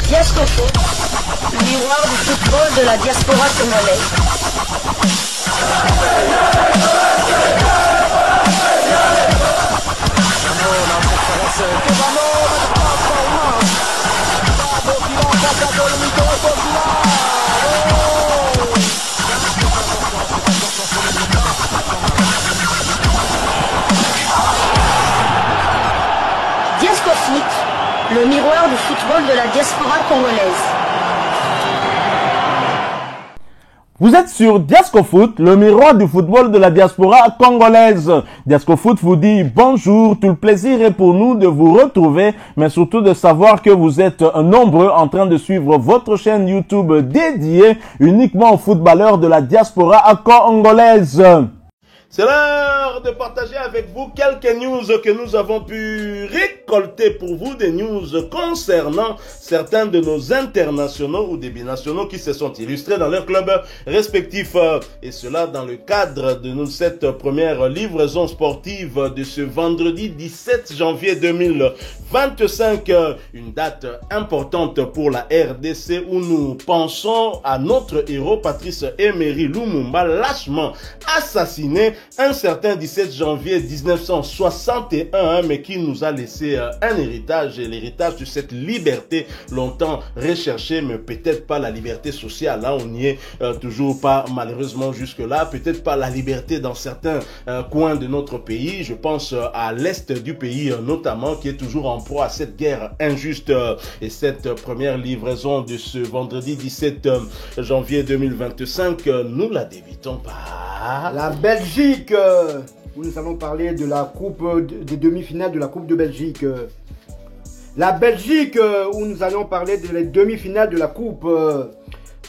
Diascofoot, le miroir du football de la diaspora congolaise. Diascofoot, le miroir du football de la diaspora congolaise. Vous êtes sur Diascofoot, le miroir du football de la diaspora congolaise. Diascofoot vous dit bonjour, tout le plaisir est pour nous de vous retrouver, mais surtout de savoir que vous êtes nombreux en train de suivre votre chaîne YouTube dédiée uniquement aux footballeurs de la diaspora congolaise. C'est l'heure de partager avec vous quelques news que nous avons pu récolter pour vous, des news concernant certains de nos internationaux ou des binationaux qui se sont illustrés dans leurs clubs respectifs. Et cela dans le cadre de cette première livraison sportive de ce vendredi 17 janvier 2025. Une date importante pour la RDC où nous pensons à notre héros Patrice Emery Lumumba, lâchement assassiné un certain 17 janvier 1961, mais qui nous a laissé un héritage, et l'héritage de cette liberté longtemps recherchée, mais peut-être pas la liberté sociale, hein, on n'y est toujours pas malheureusement jusque-là, peut-être pas la liberté dans certains coins de notre pays, je pense à l'est du pays notamment, qui est toujours en proie à cette guerre injuste. Et cette première livraison de ce vendredi 17 janvier 2025, nous la débutons par la Belgique, où nous allons parler de la coupe, des demi-finales de la Coupe de Belgique. La Belgique, où nous allons parler des demi-finales de la Coupe.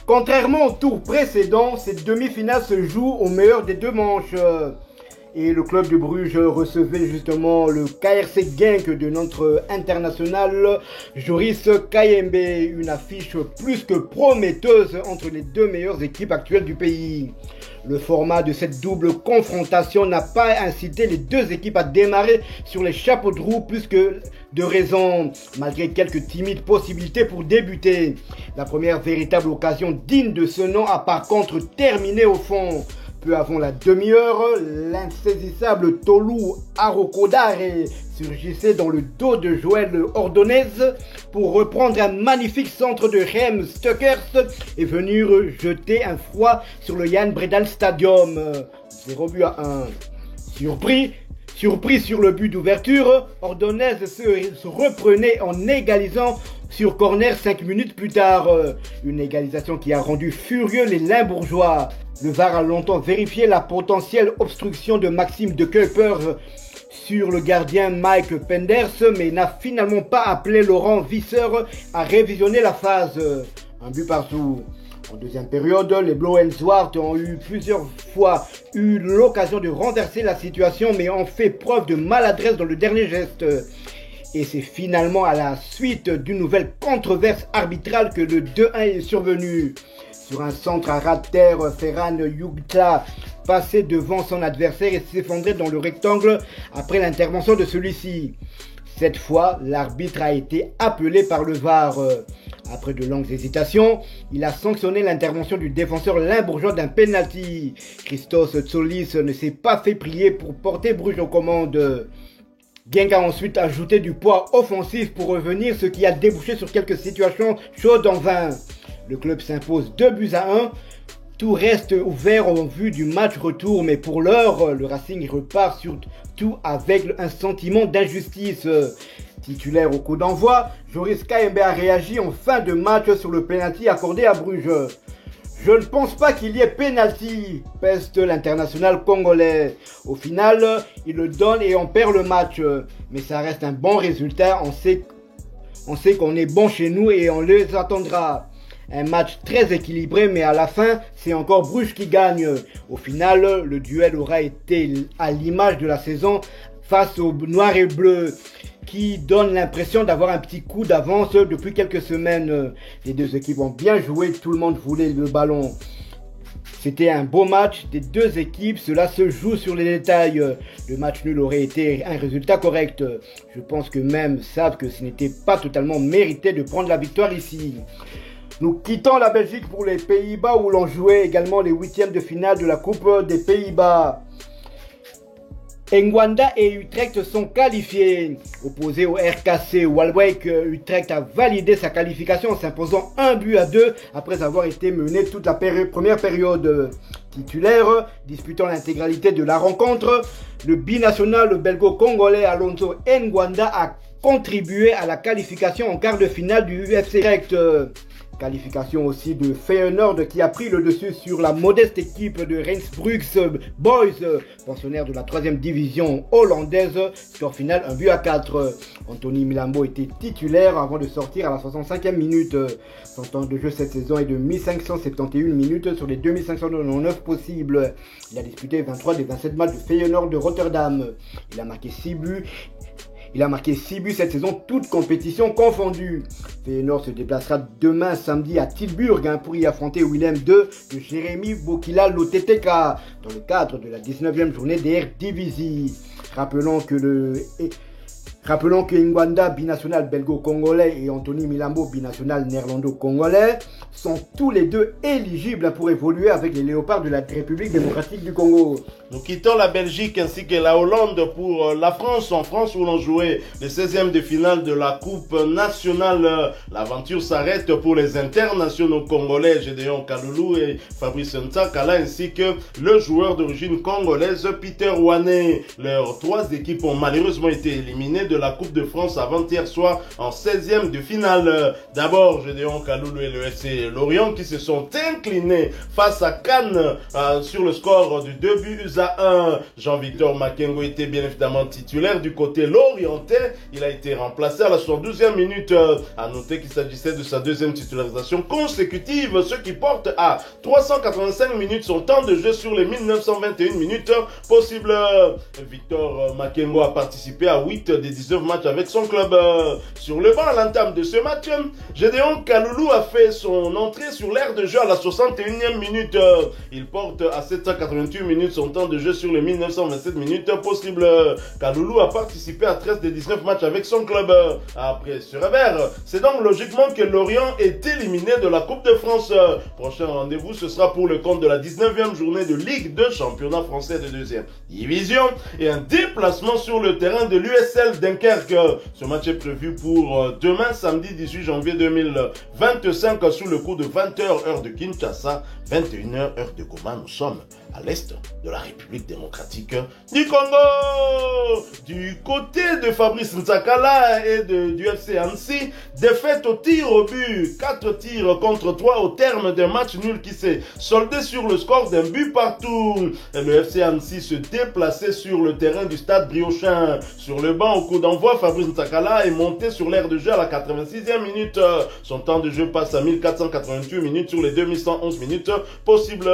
Contrairement au tour précédent, cette demi-finale se joue au meilleur des deux manches. Et le club de Bruges recevait justement le KRC Genk de notre international Joris Kayembe. Une affiche plus que prometteuse entre les deux meilleures équipes actuelles du pays. Le format de cette double confrontation n'a pas incité les deux équipes à démarrer sur les chapeaux de roue plus que de raison, malgré quelques timides possibilités pour débuter. La première véritable occasion digne de ce nom a par contre terminé au fond. Peu avant la demi-heure, l'insaisissable Tolu Arokodare surgissait dans le dos de Joël Ordonez pour reprendre un magnifique centre de Rem Stuckers et venir jeter un froid sur le Jan Bredal Stadium. 0 but à 1. Surpris sur le but d'ouverture, Ordonez se reprenait en égalisant sur corner 5 minutes plus tard. Une égalisation qui a rendu furieux les Limbourgeois. Le VAR a longtemps vérifié la potentielle obstruction de Maxime de Kuyper sur le gardien Mike Penders, mais n'a finalement pas appelé Laurent Visser à révisionner la phase. Un but partout. En deuxième période, les Bloemswart ont eu plusieurs fois l'occasion de renverser la situation, mais ont fait preuve de maladresse dans le dernier geste. Et c'est finalement à la suite d'une nouvelle controverse arbitrale que le 2-1 est survenu. Sur un centre à ras de terre, Ferran Yugtla passait devant son adversaire et s'effondrait dans le rectangle après l'intervention de celui-ci. Cette fois, l'arbitre a été appelé par le VAR. Après de longues hésitations, il a sanctionné l'intervention du défenseur limbourgeois d'un penalty. Christos Tsolis ne s'est pas fait prier pour porter Bruges aux commandes. Genk a ensuite ajouté du poids offensif pour revenir, ce qui a débouché sur quelques situations chaudes en vain. Le club s'impose 2 buts à 1. Tout reste ouvert en vue du match retour, mais pour l'heure, le Racing repart surtout avec un sentiment d'injustice. Titulaire au coup d'envoi, Joris Kayembe a réagi en fin de match sur le penalty accordé à Bruges. Je ne pense pas qu'il y ait penalty, peste l'international congolais. Au final, il le donne et on perd le match. Mais ça reste un bon résultat, on sait qu'on est bon chez nous et on les attendra. Un match très équilibré, mais à la fin, c'est encore Bruges qui gagne. Au final, le duel aura été à l'image de la saison face aux Noirs et Bleus, qui donne l'impression d'avoir un petit coup d'avance depuis quelques semaines. Les deux équipes ont bien joué, tout le monde voulait le ballon. C'était un beau match des deux équipes, cela se joue sur les détails. Le match nul aurait été un résultat correct. Je pense que même savent que ce n'était pas totalement mérité de prendre la victoire ici. Nous quittons la Belgique pour les Pays-Bas où l'on jouait également les huitièmes de finale de la Coupe des Pays-Bas. Ngwanda et Utrecht sont qualifiés. Opposé au RKC Waalwijk, Utrecht a validé sa qualification en s'imposant 1-2 après avoir été mené toute la première période. Titulaire, disputant l'intégralité de la rencontre, le binational belgo-congolais Alonso Ngwanda a contribué à la qualification en quart de finale du UFC Utrecht. Qualification aussi de Feyenoord qui a pris le dessus sur la modeste équipe de Rijnsbrugge Boys, pensionnaire de la 3e division hollandaise. Score final 1-4. Anthony Milambo était titulaire avant de sortir à la 65e minute. Son temps de jeu cette saison est de 1571 minutes sur les 2599 possibles. Il a disputé 23 des 27 matchs de Feyenoord de Rotterdam. Il a marqué 6 buts. Il a marqué 6 buts cette saison, toutes compétitions confondues. Feyenoord se déplacera demain samedi à Tilburg pour y affronter Willem II de Jérémy Bokila Loteteka dans le cadre de la 19e journée des Eredivisie. Rappelons que Ngwanda, binational belgo-congolais, et Anthony Milambo, binational néerlando-congolais, sont tous les deux éligibles pour évoluer avec les Léopards de la République démocratique du Congo. Nous quittons la Belgique ainsi que la Hollande pour la France. En France où l'on jouait les 16e de finale de la Coupe nationale. L'aventure s'arrête pour les internationaux congolais Gédéon Kaloulou et Fabrice Ntsakala ainsi que le joueur d'origine congolaise Peter Wane. Leurs 3 équipes ont malheureusement été éliminées de la Coupe de France avant-hier soir en 16e de finale. D'abord, Gédéon Kaloulou et le FC Lorient qui se sont inclinés face à Cannes sur le score du 2-1. Jean-Victor Makengo était bien évidemment titulaire du côté lorientais. Il a été remplacé à la 72e minute. À noter qu'il s'agissait de sa 2e titularisation consécutive, ce qui porte à 385 minutes son temps de jeu sur les 1921 minutes possibles. Victor Makengo a participé à 8 des 19 matchs avec son club. Sur le banc à l'entame de ce match, Gédéon Kaloulou a fait son entrée sur l'aire de jeu à la 61e minute. Il porte à 788 minutes son temps de jeu sur les 1927 minutes possibles. Kaloulou a participé à 13 des 19 matchs avec son club. Après ce revers, c'est donc logiquement que Lorient est éliminé de la Coupe de France. Prochain rendez-vous, ce sera pour le compte de la 19e journée de Ligue 2 championnat français de 2e division et un déplacement sur le terrain de l'USL Dunkerque. Ce match est prévu pour demain, samedi 18 janvier 2025, sous le coup de 20h heure de Kinshasa, 21h heure de Goma. Nous sommes à l'est de la République démocratique du Congo. Du côté de Fabrice Ntsakala et du FC Annecy, défaite au tir au but, 4 tirs contre 3 au terme d'un match nul qui s'est soldé sur le score d'un but partout. Le FC Annecy se déplaçait sur le terrain du stade Briochin. Sur le banc au coup d'envoi, Fabrice Ntsakala est monté sur l'aire de jeu à la 86e minute. Son temps de jeu passe à 1488 minutes sur les 2111 minutes possibles.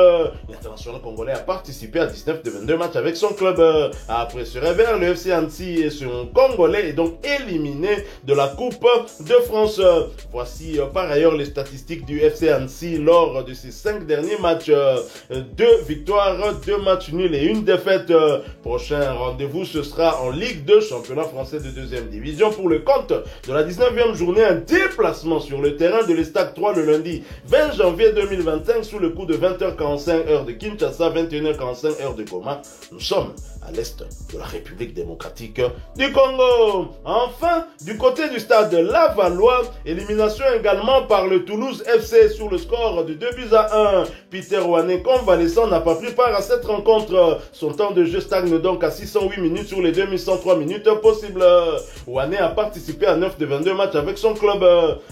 L'international congolais a participé à 19 de 22 matchs avec son club. Après ce revers, le FC Annecy et son Congolais est donc éliminé de la Coupe de France. Voici par ailleurs les statistiques du FC Annecy lors de ses 5 derniers matchs. 2 victoires, 2 matchs nuls et 1 défaite. Prochain rendez-vous, ce sera en Ligue 2, championnat français de 2e division pour le compte de la 19e journée. Un déplacement sur le terrain de l'Estac 3 le lundi 20 janvier 2025 sous le coup de 20h45 heure de Kinshasa, 21h45 heure de Goma. Nous sommes à l'est de la République démocratique du Congo. Enfin, du côté du stade Lavallois, élimination également par le Toulouse FC sur le score de 2-1. Peter Wane, convalescent, n'a pas pris part à cette rencontre. Son temps de jeu stagne donc à 608 minutes sur les 2103 minutes possibles. Wane a participé à 9 de 22 matchs avec son club.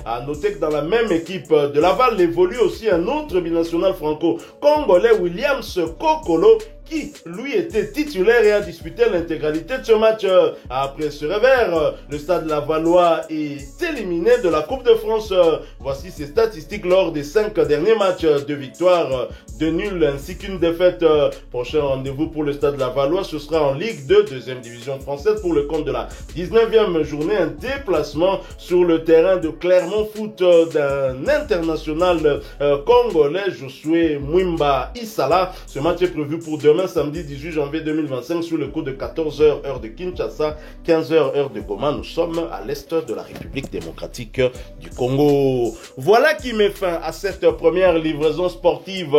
À noter que dans la même équipe de Laval évolue aussi un autre binational franco-congolais, Williams Kokolo, qui, lui, était titulaire et a disputé l'intégralité de ce match. Après ce revers, le Stade Lavallois est éliminé de la Coupe de France. Voici ses statistiques lors des 5 derniers matchs. 2 victoires, 2 nuls ainsi qu'une défaite. Prochain rendez-vous pour le Stade Lavallois, ce sera en Ligue 2, deuxième division française pour le compte de la 19e journée. Un déplacement sur le terrain de Clermont Foot d'un international congolais, Josué Mwimba Isala. Ce match est prévu pour demain, samedi 18 janvier 2025, sur le coup de 14h heure de Kinshasa, 15h heure de Goma. Nous sommes à l'est de la République démocratique du Congo. Voilà qui met fin à cette première livraison sportive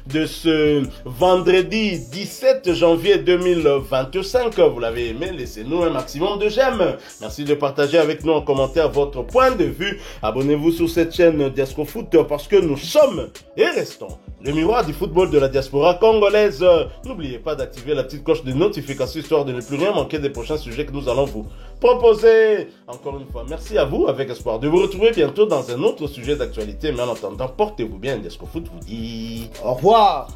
de ce vendredi 17 janvier 2025. Vous l'avez aimé, laissez-nous un maximum de j'aime. Merci de partager avec nous en commentaire votre point de vue. Abonnez-vous sur cette chaîne Diasco Foot parce que nous sommes et restons le miroir du football de la diaspora congolaise. N'oubliez pas d'activer la petite cloche de notification histoire de ne plus rien manquer des prochains sujets que nous allons vous proposer. Encore une fois, merci à vous, avec espoir de vous retrouver bientôt dans un autre sujet d'actualité. Mais en attendant, portez-vous bien. Diasco Foot vous dit au revoir.